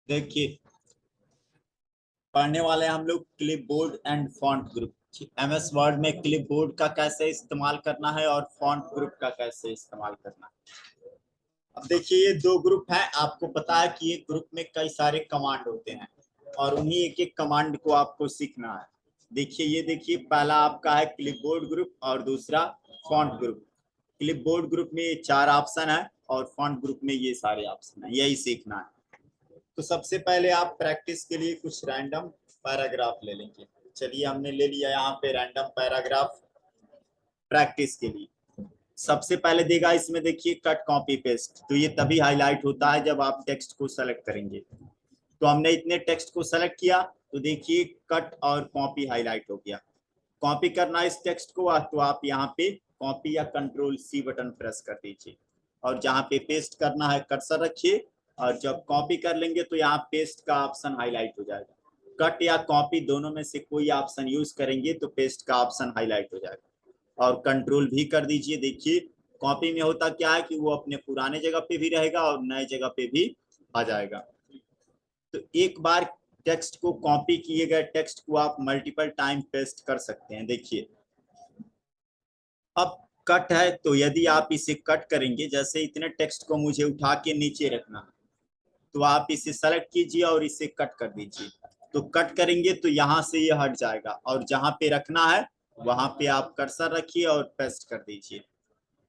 देखिए, पढ़ने वाले हैं हम लोग clipboard and font group. MS word में क्लिपबोर्ड का कैसे इस्तेमाल करना है और फॉन्ट ग्रुप का कैसे इस्तेमाल करना है। अब देखिए, ये दो ग्रुप हैं। आपको पता है कि ये ग्रुप में कई सारे कमांड होते हैं और उन्हीं एक एक कमांड को आपको सीखना है। देखिए, ये देखिए, पहला आपका है क्लिपबोर्ड ग्रुप और दूसरा फॉन्ट ग्रुप। क्लिपबोर्ड ग्रुप में ये 4 ऑप्शन है और फॉन्ट ग्रुप में ये सारे ऑप्शन है, यही सीखना है। तो सबसे पहले आप प्रैक्टिस के लिए कुछ रैंडम पैराग्राफ ले लेंगे। चलिए, हमने ले लिया यहाँ पे रैंडम पैराग्राफ प्रैक्टिस के लिए। सबसे पहले देगा इसमें, देखिए, कट कॉपी पेस्ट। तो ये तभी हाईलाइट होता है जब आप टेक्स्ट को सेलेक्ट करेंगे। तो हमने इतने टेक्स्ट को सेलेक्ट किया तो देखिए कट और कॉपी हाईलाइट हो गया। कॉपी करना इस टेक्स्ट को तो आप यहाँ पे कॉपी या कंट्रोल सी बटन प्रेस कर दीजिए और जहाँ पे पेस्ट करना है कर्सर रखिए और जब कॉपी कर लेंगे तो यहाँ पेस्ट का ऑप्शन हाईलाइट हो जाएगा। कट या कॉपी दोनों में से कोई ऑप्शन यूज करेंगे तो पेस्ट का ऑप्शन हाईलाइट हो जाएगा। और कंट्रोल भी कर दीजिए। देखिए, कॉपी में होता क्या है कि वो अपने पुराने जगह पे भी रहेगा और नए जगह पे भी आ जाएगा। तो एक बार टेक्स्ट को कॉपी किए गए टेक्स्ट को आप मल्टीपल टाइम पेस्ट कर सकते हैं। देखिए, अब कट है तो यदि आप इसे कट करेंगे, जैसे इतने टेक्स्ट को मुझे उठा के नीचे रखना है तो आप इसे सेलेक्ट कीजिए और इसे कट कर दीजिए। तो कट करेंगे तो यहाँ से ये हट जाएगा और जहां पे रखना है वहां पे आप कर्सर रखिए और पेस्ट कर दीजिए।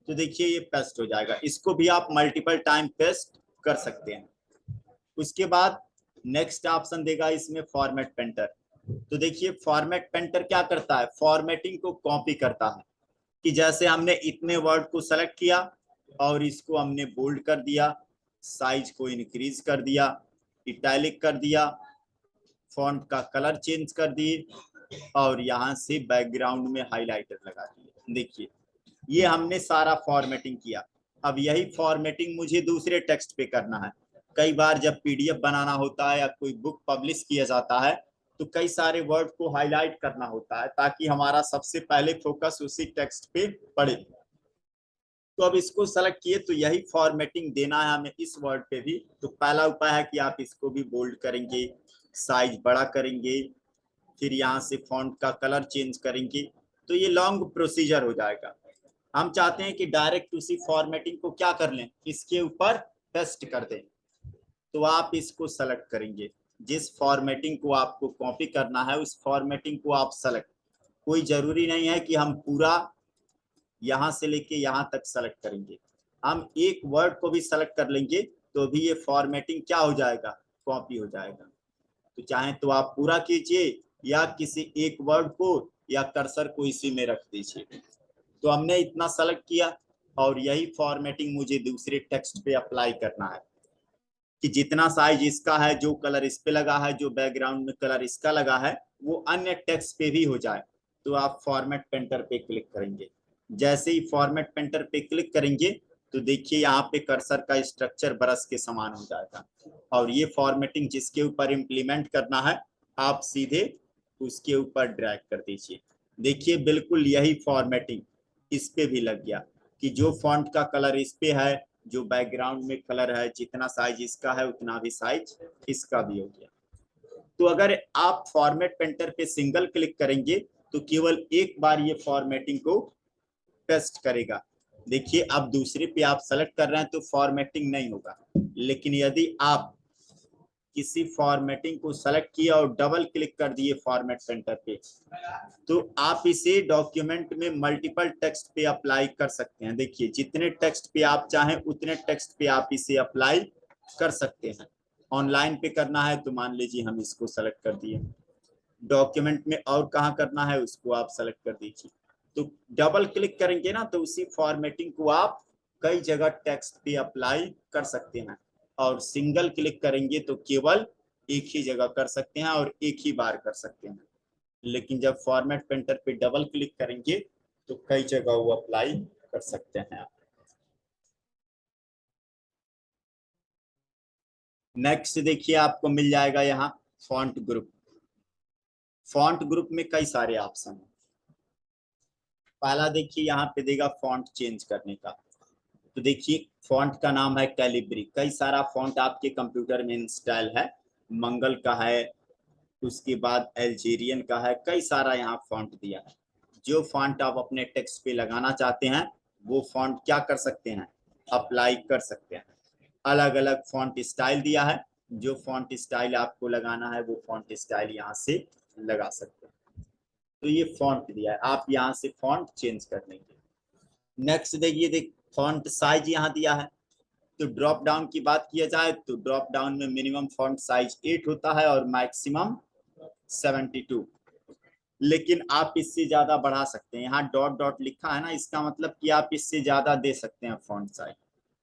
तो देखिए, ये पेस्ट हो जाएगा। इसको भी आप मल्टीपल टाइम पेस्ट कर सकते हैं। उसके बाद नेक्स्ट ऑप्शन देगा इसमें फॉर्मेट पेंटर। तो देखिए, फॉर्मेट पेंटर क्या करता है, फॉर्मेटिंग को कॉपी करता है। कि जैसे हमने इतने वर्ड को सेलेक्ट किया और इसको हमने बोल्ड कर दिया, साइज को इंक्रीज कर दिया, इटैलिक कर दिया, फॉन्ट का कलर चेंज कर दिए और यहाँ से बैकग्राउंड में हाइलाइटर लगा दिए। देखिए, ये हमने सारा फॉर्मेटिंग किया। अब यही फॉर्मेटिंग मुझे दूसरे टेक्स्ट पे करना है। कई बार जब पीडीएफ बनाना होता है या कोई बुक पब्लिश किया जाता है तो कई सारे वर्ड को हाईलाइट करना होता है ताकि हमारा सबसे पहले फोकस उसी टेक्स्ट पे पड़े। तो अब इसको सेलेक्ट किए तो यही फॉर्मेटिंग देना है हमें इस वर्ड पे भी। तो पहला उपाय है कि आप इसको भी बोल्ड करेंगे, साइज बड़ा करेंगे, फिर यहाँ से फॉन्ट का कलर चेंज करेंगे। तो ये लॉन्ग प्रोसीजर हो जाएगा। हम चाहते हैं कि डायरेक्ट उसी फॉर्मेटिंग को क्या कर लें, इसके ऊपर पेस्ट कर दें। तो आप इसको सेलेक्ट करेंगे, जिस फॉर्मेटिंग को आपको कॉपी करना है उस फॉर्मेटिंग को आप सेलेक्ट। कोई जरूरी नहीं है कि हम पूरा यहाँ से लेके यहाँ तक सेलेक्ट करेंगे। हम एक वर्ड को भी सेलेक्ट कर लेंगे तो भी ये फॉर्मेटिंग क्या हो जाएगा, कॉपी हो जाएगा। तो चाहे तो आप पूरा कीजिए या किसी एक वर्ड को या कर्सर को इसी में रख दीजिए। तो हमने इतना सेलेक्ट किया और यही फॉर्मेटिंग मुझे दूसरे टेक्स्ट पे अप्लाई करना है कि जितना साइज इसका है, जो कलर इस पे लगा है, जो बैकग्राउंड में कलर इसका लगा है, वो अन्य टेक्स्ट पे भी हो जाए। तो आप फॉर्मेट पेंटर पे क्लिक करेंगे। जैसे ही फॉर्मेट पेंटर पे क्लिक करेंगे तो देखिए यहाँ पे कर्सर का स्ट्रक्चर ब्रश के समान हो जाएगा और ये फॉर्मेटिंग जिसके ऊपर इम्प्लीमेंट करना है आप सीधे उसके ऊपर ड्रैग कर दीजिए। देखिए, बिल्कुल यही फॉर्मेटिंग इस पे भी लग गया कि जो फॉन्ट का कलर इस पे है, जो बैकग्राउंड में कलर है, जितना साइज इसका है उतना भी साइज इसका भी हो गया। तो अगर आप फॉर्मेट पेंटर पे सिंगल क्लिक करेंगे तो केवल एक बार ये फॉर्मेटिंग को पेस्ट करेगा। देखिए, अब दूसरे पे आप सेलेक्ट कर रहे हैं तो फॉर्मेटिंग नहीं होगा, लेकिन यदि आप किसी फॉर्मेटिंग को सेलेक्ट किया और डबल क्लिक कर दिए फॉर्मेट पेंटर पे तो आप इसे डॉक्यूमेंट में मल्टीपल टेक्स्ट पे अप्लाई कर सकते हैं। देखिए, जितने टेक्स्ट पे आप चाहें उतने टेक्स्ट पे आप इसे अप्लाई कर सकते हैं। ऑनलाइन पे करना है तो मान लीजिए हम इसको सेलेक्ट कर दिए, डॉक्यूमेंट में और कहाँ करना है उसको आप सेलेक्ट कर दीजिए। तो डबल क्लिक करेंगे ना तो उसी फॉर्मेटिंग को आप कई जगह टेक्स्ट पे अप्लाई कर सकते हैं और सिंगल क्लिक करेंगे तो केवल एक ही जगह कर सकते हैं और एक ही बार कर सकते हैं। लेकिन जब फॉर्मेट पेंटर पे डबल क्लिक करेंगे तो कई जगह वो अप्लाई कर सकते हैं। नेक्स्ट देखिए, आपको मिल जाएगा यहाँ फॉन्ट ग्रुप। फॉन्ट ग्रुप में कई सारे ऑप्शन हैं। पहला देखिए, यहाँ पे देगा फॉन्ट चेंज करने का। तो देखिए, फॉन्ट का नाम है कैलिब्री। कई सारा फॉन्ट आपके कंप्यूटर में इंस्टॉल है मंगल का है, उसके बाद अल्जीरियन का है, कई सारा यहाँ फॉन्ट दिया है। जो फॉन्ट आप अपने टेक्स्ट पे लगाना चाहते हैं वो फॉन्ट क्या कर सकते हैं, अप्लाई कर सकते हैं। अलग अलग फॉन्ट स्टाइल दिया है, जो फॉन्ट स्टाइल आपको लगाना है वो फॉन्ट स्टाइल यहाँ से लगा सकते हैं। तो ये फॉन्ट दिया है, आप यहाँ से फॉन्ट चेंज कर लेंगे। नेक्स्ट देखिए, फॉन्ट साइज यहाँ दिया है। तो ड्रॉप डाउन की बात किया जाए तो ड्रॉप डाउन में मिनिमम फॉन्ट साइज 8 होता है और मैक्सिमम 72, लेकिन आप इससे ज्यादा बढ़ा सकते हैं। यहाँ डॉट डॉट लिखा है ना, इसका मतलब कि आप इससे ज्यादा दे सकते हैं फॉन्ट साइज,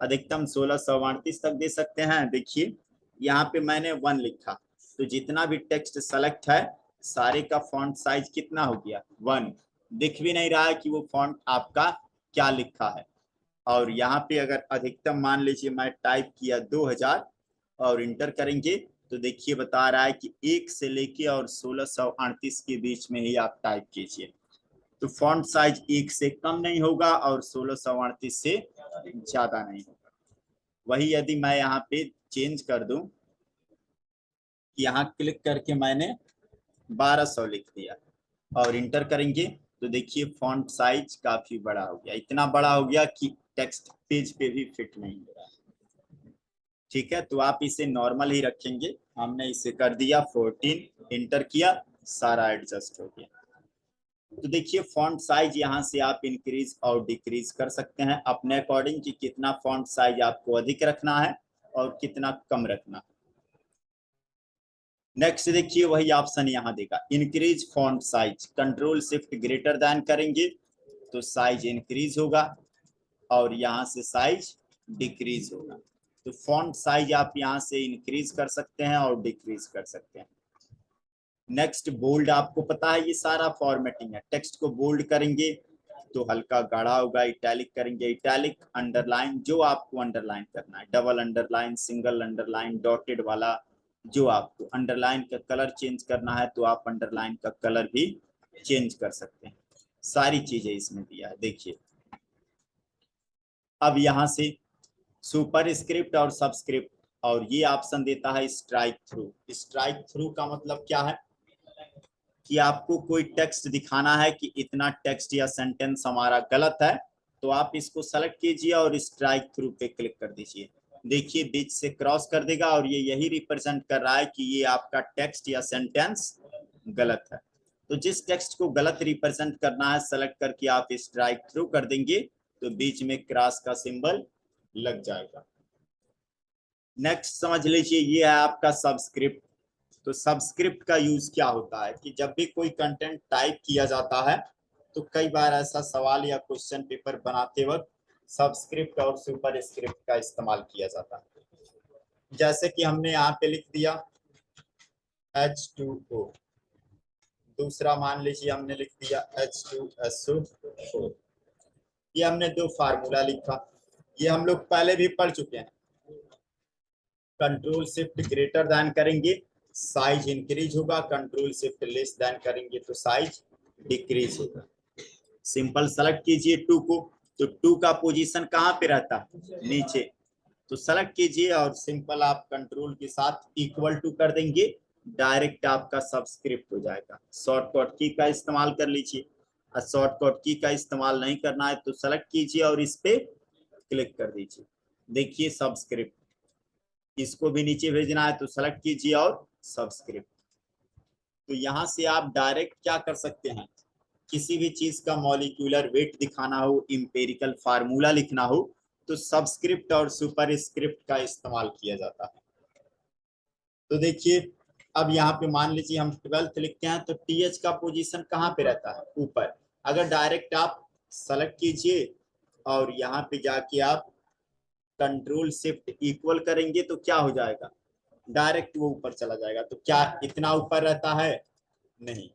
अधिकतम 1638 तक दे सकते हैं। देखिए यहाँ पे मैंने 1 लिखा, तो जितना भी टेक्स्ट सेलेक्ट है सारे का फॉन्ट साइज कितना हो गया, 1। दिख भी नहीं रहा है कि वो फॉन्ट आपका क्या लिखा है। और यहाँ पे अगर अधिकतम मान लीजिए मैं टाइप किया 2000 और इंटर करेंगे तो देखिए बता रहा है कि 1 से लेके और 1638 के बीच में ही आप टाइप कीजिए। तो फॉन्ट साइज 1 से कम नहीं होगा और 1638 से ज्यादा नहीं होगा। वही यदि मैं यहाँ पे चेंज कर दूं, यहाँ क्लिक करके मैंने 1200 लिख दिया और इंटर करेंगे तो देखिए फॉन्ट साइज काफी बड़ा हो गया, इतना बड़ा हो गया कि टेक्स्ट पेज पे भी फिट नहीं हो रहा। ठीक है, तो आप इसे नॉर्मल ही रखेंगे। हमने इसे कर दिया 14, इंटर किया, सारा एडजस्ट हो गया। तो देखिए फॉन्ट साइज यहाँ से आप इंक्रीज और डिक्रीज कर सकते हैं अपने अकॉर्डिंग कि कितना फॉन्ट साइज आपको अधिक रखना है और कितना कम रखना है। नेक्स्ट देखिए वही ऑप्शन यहाँ देगा, increase font size, control shift greater than करेंगे तो साइज इंक्रीज होगा और यहाँ से साइज डिक्रीज होगा। तो फॉन्ट साइज आप यहाँ से इंक्रीज कर सकते हैं और डिक्रीज कर सकते हैं। नेक्स्ट बोल्ड, आपको पता है ये सारा फॉर्मेटिंग है। टेक्स्ट को बोल्ड करेंगे तो हल्का गाढ़ा होगा, इटैलिक करेंगे इटैलिक, अंडरलाइन जो आपको अंडरलाइन करना है, double underline, single underline, dotted वाला, जो आपको अंडरलाइन का कलर चेंज करना है तो आप अंडरलाइन का कलर भी चेंज कर सकते हैं। सारी चीजें इसमें दिया है। देखिए अब यहाँ से सुपर स्क्रिप्ट और सबस्क्रिप्ट, और ये ऑप्शन देता है स्ट्राइक थ्रू। स्ट्राइक थ्रू का मतलब क्या है कि आपको कोई टेक्स्ट दिखाना है कि इतना टेक्स्ट या सेंटेंस हमारा गलत है, तो आप इसको सेलेक्ट कीजिए और स्ट्राइक थ्रू पे क्लिक कर दीजिए। देखिए बीच से क्रॉस कर देगा और ये यही रिप्रेजेंट कर रहा है कि ये आपका टेक्स्ट या सेंटेंस गलत है। तो जिस टेक्स्ट को गलत रिप्रेजेंट करना है सेलेक्ट करके आप स्ट्राइक थ्रू कर देंगे तो बीच में क्रॉस का सिंबल लग जाएगा। नेक्स्ट समझ लीजिए ये है आपका सबस्क्रिप्ट। तो सबस्क्रिप्ट का यूज क्या होता है कि जब भी कोई कंटेंट टाइप किया जाता है तो कई बार ऐसा सवाल या क्वेश्चन पेपर बनाते वक्त सबस्क्रिप्ट और सुपर स्क्रिप्ट का इस्तेमाल किया जाता है। जैसे कि हमने यहाँ पे लिख दिया H2O, दूसरा मान लीजिए हमने लिख दिया H2SO4। ये हमने दो फार्मूला लिखा, ये हम लोग पहले भी पढ़ चुके हैं। कंट्रोल शिफ्ट ग्रेटर देन करेंगे साइज इंक्रीज होगा, कंट्रोल शिफ्ट लेस देन करेंगे तो साइज डिक्रीज होगा। सिंपल सेलेक्ट कीजिए 2 को, तो 2 का पोजीशन कहाँ पे रहता है, नीचे। तो सेलेक्ट कीजिए और सिंपल आप कंट्रोल के साथ इक्वल टू कर देंगे, डायरेक्ट आपका सबस्क्रिप्ट हो जाएगा। शॉर्टकट की का इस्तेमाल कर लीजिए, और शॉर्टकट की का इस्तेमाल नहीं करना है तो सेलेक्ट कीजिए और इस पे क्लिक कर दीजिए। देखिए सबस्क्रिप्ट, इसको भी नीचे भेजना है तो सेलेक्ट कीजिए और सबस्क्रिप्ट। तो यहाँ से आप डायरेक्ट क्या कर सकते हैं, किसी भी चीज का मॉलिक्यूलर वेट दिखाना हो, इंपेरिकल फार्मूला लिखना हो तो सबस्क्रिप्ट और सुपर स्क्रिप्ट का इस्तेमाल किया जाता है। तो देखिए अब यहाँ पे मान लीजिए हम 12th लिखते हैं तो टीएच का पोजीशन कहाँ पे रहता है, ऊपर। अगर डायरेक्ट आप सेलेक्ट कीजिए और यहाँ पे जाके आप कंट्रोल शिफ्ट इक्वल करेंगे तो क्या हो जाएगा, डायरेक्ट वो ऊपर चला जाएगा। तो क्या इतना ऊपर रहता है, नहीं।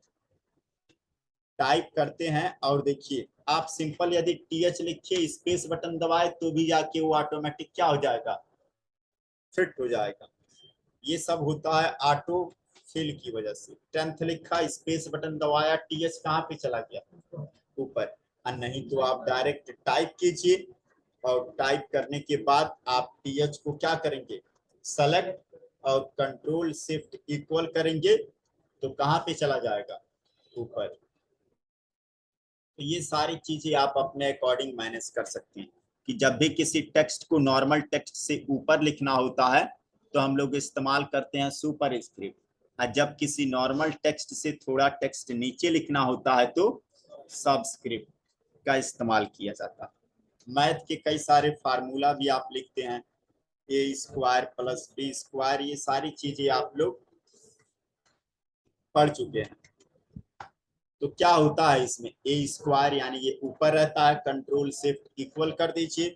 टाइप करते हैं और देखिए आप सिंपल यदि टीएच लिखिए स्पेस बटन दबाए तो भी जाके वो ऑटोमेटिक क्या हो जाएगा, फिट हो जाएगा। ये सब होता है ऑटो फिल की वजह से। 10th लिखा स्पेस बटन दबाया टीएच कहाँ पे चला गया, ऊपर। और नहीं तो आप डायरेक्ट टाइप कीजिए और टाइप करने के बाद आप टीएच को क्या करेंगे, सेलेक्ट और कंट्रोल शिफ्ट इक्वल करेंगे तो कहाँ पे चला जाएगा, ऊपर। तो ये सारी चीजें आप अपने अकॉर्डिंग मैनेज कर सकते हैं कि जब भी किसी टेक्स्ट को नॉर्मल टेक्स्ट से ऊपर लिखना होता है तो हम लोग इस्तेमाल करते हैं सुपर स्क्रिप्ट, और जब किसी नॉर्मल टेक्स्ट से थोड़ा टेक्स्ट नीचे लिखना होता है तो सबस्क्रिप्ट का इस्तेमाल किया जाता है। मैथ के कई सारे फार्मूला भी आप लिखते हैं, ए स्क्वायर प्लस बी स्क्वायर, ये सारी चीजें आप लोग पढ़ चुके हैं। तो क्या होता है इसमें, ए स्क्वायर यानी ये ऊपर रहता है, कंट्रोल शिफ्ट इक्वल कर दीजिए,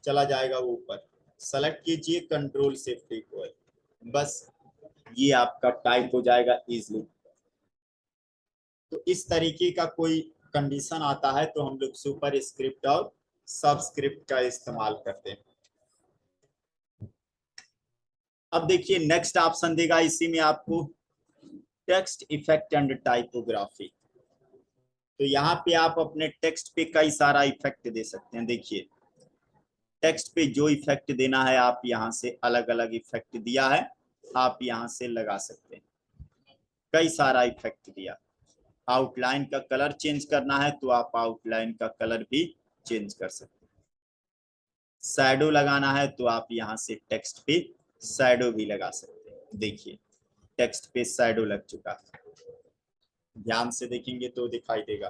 चला जाएगा वो ऊपर, सेलेक्ट कीजिए कंट्रोल शिफ्ट इक्वल, बस ये आपका टाइप हो जाएगा इजीली। तो इस तरीके का कोई कंडीशन आता है तो हम लोग सुपर स्क्रिप्ट और सबस्क्रिप्ट का इस्तेमाल करते हैं। अब देखिए नेक्स्ट ऑप्शन देगा इसी में आपको टेक्स्ट इफेक्ट एंड टाइपोग्राफी। तो यहाँ पे आप अपने टेक्स्ट पे कई सारा इफेक्ट दे सकते हैं। देखिए टेक्स्ट पे जो इफेक्ट देना है आप यहाँ से अलग अलग इफेक्ट दिया है, आप यहाँ से लगा सकते हैं। कई सारा इफेक्ट दिया, आउटलाइन का कलर चेंज करना है तो आप आउटलाइन का कलर भी चेंज कर सकते हैं। शैडो लगाना है तो आप यहाँ से टेक्स्ट पे शैडो भी लगा सकते हैं। देखिए टेक्स्ट पे शैडो लग चुका है, ध्यान से देखेंगे तो दिखाई देगा।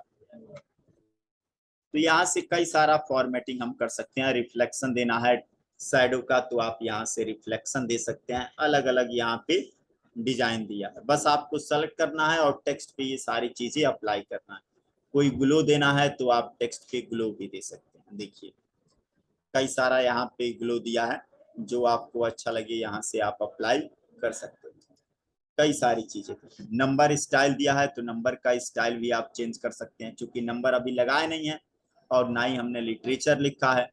तो यहाँ से कई सारा फॉर्मेटिंग हम कर सकते हैं। रिफ्लेक्शन देना है शैडो का तो आप यहाँ से रिफ्लेक्शन दे सकते हैं। अलग अलग यहाँ पे डिजाइन दिया है, बस आपको सेलेक्ट करना है और टेक्स्ट पे ये सारी चीजें अप्लाई करना है। कोई ग्लो देना है तो आप टेक्स्ट पे ग्लो भी दे सकते हैं। देखिए कई सारा यहाँ पे ग्लो दिया है, जो आपको अच्छा लगे यहाँ से आप अप्लाई कर सकते हैं। कई सारी चीजें, नंबर स्टाइल दिया है तो नंबर का स्टाइल भी आप चेंज कर सकते हैं। चूंकि नंबर अभी लगाए नहीं है और ना ही हमने लिटरेचर लिखा है,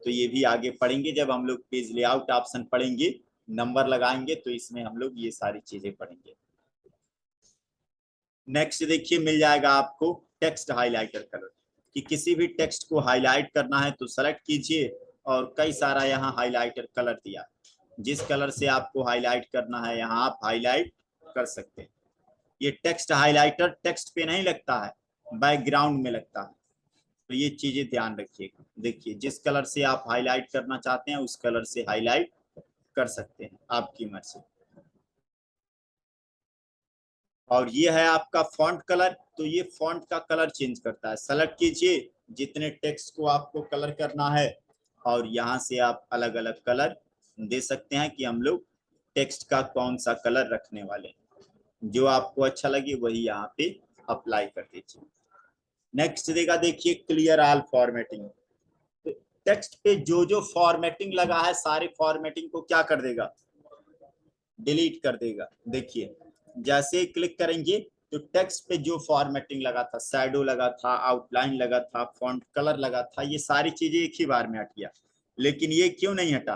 तो ये भी आगे पढ़ेंगे जब हम लोग पेज लेआउट ऑप्शन पढ़ेंगे, नंबर लगाएंगे तो इसमें हम लोग ये सारी चीजें पढ़ेंगे। नेक्स्ट देखिए मिल जाएगा आपको टेक्स्ट हाइलाइटर कलर, कि किसी भी टेक्स्ट को हाईलाइट करना है तो सेलेक्ट कीजिए और कई सारा यहाँ हाइलाइटर कलर दिया, जिस कलर से आपको हाईलाइट करना है यहाँ आप हाईलाइट कर सकते हैं। ये टेक्स्ट हाइलाइटर टेक्स्ट पे नहीं लगता है, बैकग्राउंड में लगता है, तो ये चीजें ध्यान रखिएगा। देखिए जिस कलर से आप हाईलाइट करना चाहते हैं उस कलर से हाईलाइट कर सकते हैं, आपकी मर्जी। और ये है आपका फॉन्ट कलर, तो ये फॉन्ट का कलर चेंज करता है। सेलेक्ट कीजिए जितने टेक्स्ट को आपको कलर करना है और यहाँ से आप अलग अलग कलर दे सकते हैं कि हम लोग टेक्स्ट का कौन सा कलर रखने वाले, जो आपको अच्छा लगे वही यहाँ पे अप्लाई कर दीजिए। नेक्स्ट देगा देखिए क्लियर ऑल फॉर्मेटिंग। तो टेक्स्ट पे जो जो फॉर्मेटिंग लगा है सारे फॉर्मेटिंग को क्या कर देगा, डिलीट कर देगा। देखिए जैसे क्लिक करेंगे तो टेक्स्ट पे जो फॉर्मेटिंग लगा था, शैडो लगा था, आउटलाइन लगा था, फॉन्ट कलर लगा था, ये सारी चीजें एक ही बार में हट गया। लेकिन ये क्यों नहीं हटा,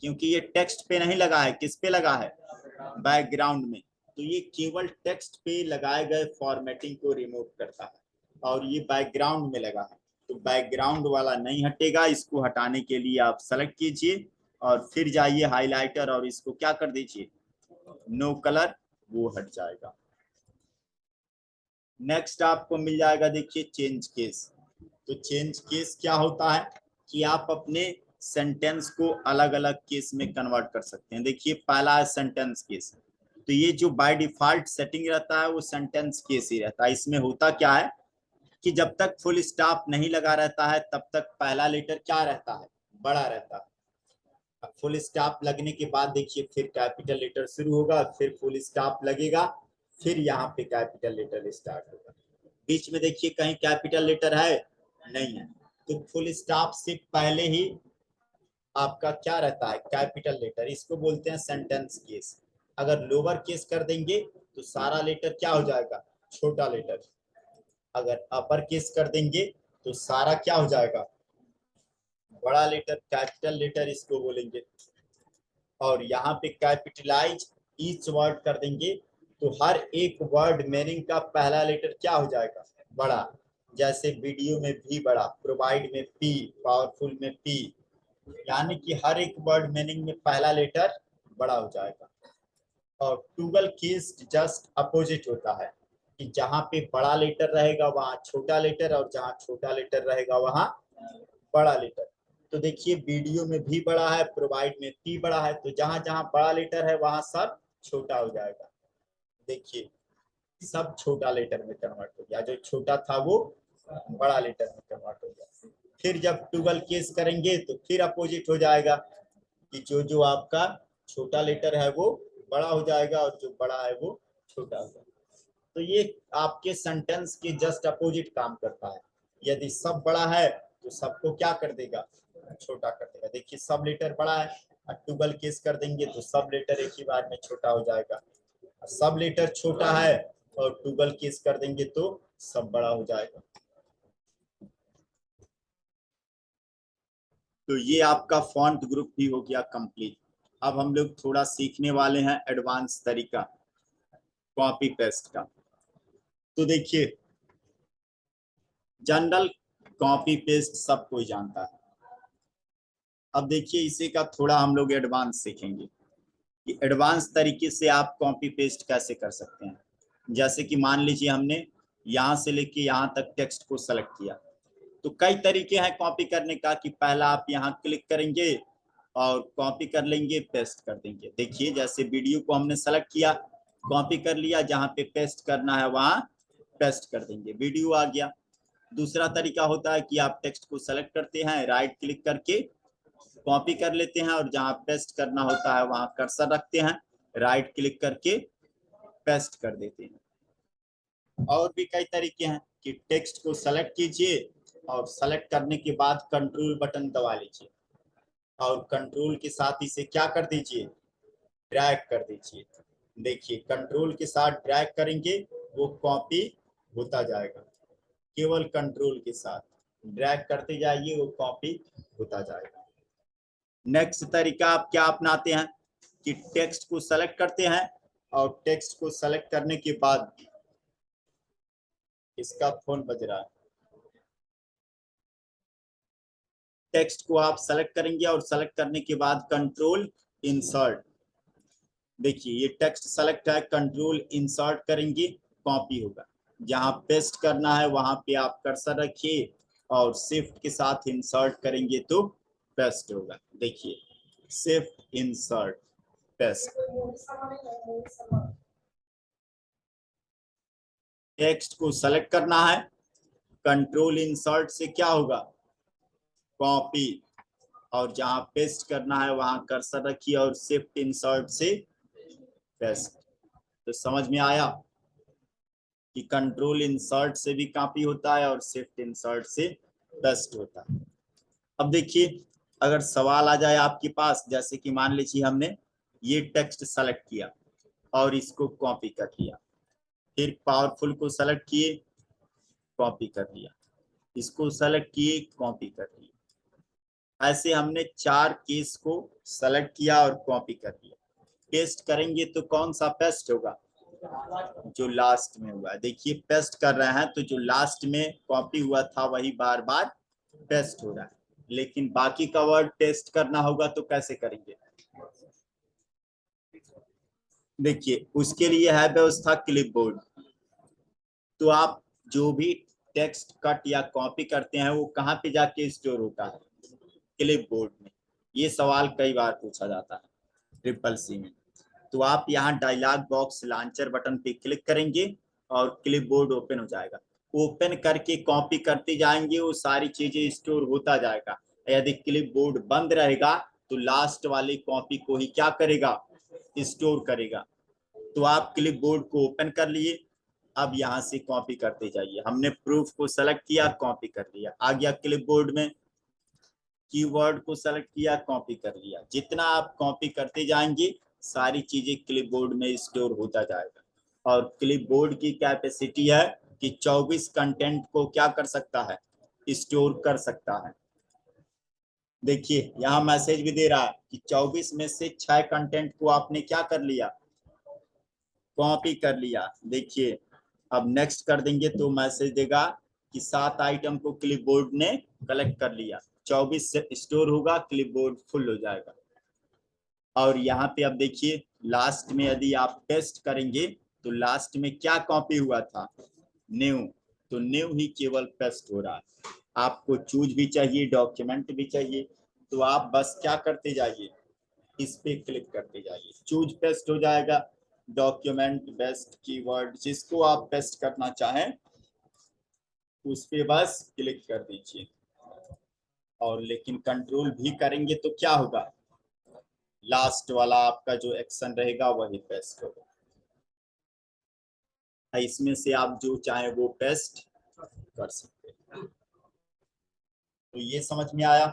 क्योंकि ये टेक्स्ट पे नहीं लगा है, किस पे लगा है, बैकग्राउंड में। तो ये केवल टेक्स्ट पे लगाए गए फॉर्मेटिंग को रिमूव करता है और ये बैकग्राउंड में लगा है, तो बैकग्राउंड वाला नहीं हटेगा। इसको हटाने के लिए आप सेलेक्ट कीजिए और फिर जाइए हाइलाइटर और इसको क्या कर दीजिए, नो कलर, वो हट जाएगा। नेक्स्ट आपको मिल जाएगा देखिए चेंज केस। तो चेंज केस क्या होता है कि आप अपने सेंटेंस को अलग अलग केस में कन्वर्ट कर सकते हैं। देखिए पहला है सेंटेंस केस, तो ये जो बाय डिफॉल्ट सेटिंग रहता है वो सेंटेंस केस ही रहता है। इसमें होता क्या है कि जब तक फुल स्टॉप नहीं लगा रहता है तब तक पहला लेटर क्या रहता है, बड़ा रहता है। फुल स्टॉप लगने के बाद देखिए फिर कैपिटल लेटर शुरू होगा, फिर फुल स्टॉप लगेगा, फिर यहाँ पे कैपिटल लेटर स्टार्ट होगा। बीच में देखिए कहीं कैपिटल लेटर है नहीं है, तो फुल स्टॉप से पहले ही आपका क्या रहता है, कैपिटल लेटर। इसको बोलते हैं सेंटेंस केस। अगर लोअर केस कर देंगे तो सारा लेटर क्या हो जाएगा, छोटा लेटर। अगर अपर केस कर देंगे तो सारा क्या हो जाएगा, बड़ा लेटर, कैपिटल लेटर इसको बोलेंगे। और यहाँ पे कैपिटलाइज ईच वर्ड कर देंगे तो हर एक वर्ड मीनिंग का पहला लेटर क्या हो जाएगा, बड़ा। जैसे वीडियो में भी बड़ा, प्रोवाइड में पी, पावरफुल में पी, यानी कि हर एक वर्ड मीनिंग में पहला लेटर बड़ा हो जाएगा। और टूगल कीज जस्ट अपोजिट होता है कि जहां पे बड़ा लेटर रहेगा वहां छोटा लेटर, और जहां छोटा लेटर रहेगा वहां बड़ा लेटर। तो देखिए वीडियो में भी बड़ा है, प्रोवाइड में पी बड़ा है, तो जहां जहां बड़ा लेटर है वहां सब छोटा हो जाएगा। देखिए सब छोटा लेटर में कन्वर्ट हो गया, जो छोटा था वो बड़ा लेटर में कन्वर्ट हो गया। फिर जब टूगल केस करेंगे तो फिर अपोजिट हो जाएगा कि जो जो आपका छोटा लेटर है वो बड़ा हो जाएगा और जो बड़ा है वो छोटा हो जाएगा। तो ये आपके सेंटेंस के जस्ट अपोजिट काम करता है। यदि सब बड़ा है तो सबको क्या कर देगा, छोटा कर देगा। देखिए सब लेटर बड़ा है, टूगल केस कर देंगे तो सब लेटर एक ही बार में छोटा हो जाएगा। सब लेटर छोटा है और टूगल केस कर देंगे तो सब बड़ा हो जाएगा। तो ये आपका फॉन्ट ग्रुप भी हो गया कंप्लीट। अब हम लोग थोड़ा सीखने वाले हैं एडवांस तरीका कॉपी पेस्ट का। तो देखिए जनरल कॉपी पेस्ट सब कोई जानता है। अब देखिए इसी का थोड़ा हम लोग एडवांस सीखेंगे कि एडवांस तरीके से आप कॉपी पेस्ट कैसे कर सकते हैं। जैसे कि मान लीजिए हमने यहाँ से लेके यहाँ तक टेक्स्ट को सेलेक्ट किया, तो कई तरीके हैं कॉपी करने का कि पहला आप यहाँ क्लिक करेंगे और कॉपी कर लेंगे, पेस्ट कर देंगे। देखिए जैसे वीडियो को हमने सेलेक्ट किया, कॉपी कर लिया, जहाँ पे पेस्ट करना है वहां पेस्ट कर देंगे, वीडियो आ गया। दूसरा तरीका होता है कि आप टेक्स्ट को सेलेक्ट करते हैं, राइट क्लिक करके कॉपी कर लेते हैं और जहां पेस्ट करना होता है वहां कर्सर रखते हैं, राइट क्लिक करके पेस्ट कर देते हैं। और भी कई तरीके हैं कि टेक्स्ट को सेलेक्ट कीजिए और सेलेक्ट करने के बाद कंट्रोल बटन दबा लीजिए और कंट्रोल के साथ इसे क्या कर दीजिए, ड्रैग कर दीजिए। देखिए कंट्रोल के साथ ड्रैग करेंगे वो कॉपी होता जाएगा। केवल कंट्रोल के साथ ड्रैग करते जाइए, वो कॉपी होता जाएगा। नेक्स्ट तरीका आप क्या अपनाते हैं कि टेक्स्ट को सेलेक्ट करते हैं और टेक्स्ट को सेलेक्ट करने के बाद, इसका फोन बज रहा है, टेक्स्ट को आप सेलेक्ट करेंगे और सेलेक्ट करने के बाद कंट्रोल इंसर्ट। देखिए ये टेक्स्ट सेलेक्ट है, कंट्रोल इंसर्ट करेंगे कॉपी होगा। जहां पेस्ट करना है वहां पे आप कर्सर रखिए और शिफ्ट के साथ इंसर्ट करेंगे तो पेस्ट होगा। देखिए शिफ्ट इंसर्ट पेस्ट। टेक्स्ट को सेलेक्ट करना है, कंट्रोल इंसर्ट से क्या होगा, कॉपी, और जहां पेस्ट करना है वहां कर्सर रखिए और शिफ्ट इंसर्ट से पेस्ट। तो समझ में आया कि कंट्रोल इंसर्ट से भी कॉपी होता है और शिफ्ट इंसर्ट से पेस्ट होता है। अब देखिए अगर सवाल आ जाए आपके पास, जैसे कि मान लीजिए हमने ये टेक्स्ट सेलेक्ट किया और इसको कॉपी कर लिया, फिर पावरफुल को सेलेक्ट किए, कॉपी कर लिया, इसको सेलेक्ट किए, कॉपी कर लिया। ऐसे हमने 4 केस को सेलेक्ट किया और कॉपी कर लिया। पेस्ट करेंगे तो कौन सा पेस्ट होगा, जो लास्ट में हुआ। देखिए पेस्ट कर रहे हैं तो जो लास्ट में कॉपी हुआ था वही बार बार पेस्ट हो रहा है, लेकिन बाकी का वर्ड पेस्ट करना होगा तो कैसे करेंगे। देखिए उसके लिए है व्यवस्था क्लिपबोर्ड। तो आप जो भी टेक्स्ट कट या कॉपी करते हैं वो कहाँ पे जाके स्टोर होता है, क्लिपबोर्ड में। ये सवाल कई बार पूछा जाता है ट्रिपल सी में। तो आप यहाँ डायलॉग बॉक्स लॉन्चर बटन पे क्लिक करेंगे और क्लिपबोर्ड ओपन हो जाएगा। ओपन करके कॉपी करते जाएंगे, वो सारी चीजें स्टोर होता जाएगा। यदि क्लिपबोर्ड बंद रहेगा तो लास्ट वाली कॉपी को ही क्या करेगा, स्टोर करेगा। तो आप क्लिपबोर्ड को ओपन कर लिए, अब यहाँ से कॉपी करते जाइए। हमने प्रूफ को सेलेक्ट किया, कॉपी कर लिया, आ गया क्लिपबोर्ड में। कीवर्ड को सेलेक्ट किया, कॉपी कर लिया। जितना आप कॉपी करते जाएंगे सारी चीजें क्लिपबोर्ड में स्टोर होता जाएगा। और क्लिपबोर्ड की कैपेसिटी है कि 24 कंटेंट को क्या कर सकता है, स्टोर कर सकता है। देखिए यहाँ मैसेज भी दे रहा है कि 24 में से 6 कंटेंट को आपने क्या कर लिया, कॉपी कर लिया। देखिए अब नेक्स्ट कर देंगे तो मैसेज देगा कि 7 आइटम को क्लिपबोर्ड ने कलेक्ट कर लिया। 24 से स्टोर होगा, क्लिपबोर्ड फुल हो जाएगा। और यहाँ पे अब देखिए लास्ट में यदि आप पेस्ट करेंगे तो लास्ट में क्या कॉपी हुआ था, न्यू, तो न्यू ही केवल पेस्ट हो रहा है। आपको चूज भी चाहिए, डॉक्यूमेंट भी चाहिए, तो आप बस क्या करते जाइए, इस पे क्लिक करते जाइए, चूज पेस्ट हो जाएगा। डॉक्यूमेंट, बेस्ट, कीवर्ड, जिसको आप पेस्ट करना चाहें उस पे बस क्लिक कर दीजिए। और लेकिन कंट्रोल भी करेंगे तो क्या होगा, लास्ट वाला आपका जो एक्शन रहेगा वही पेस्ट होगा। इसमें से आप जो चाहे वो पेस्ट कर सकते हैं। तो ये समझ में आया।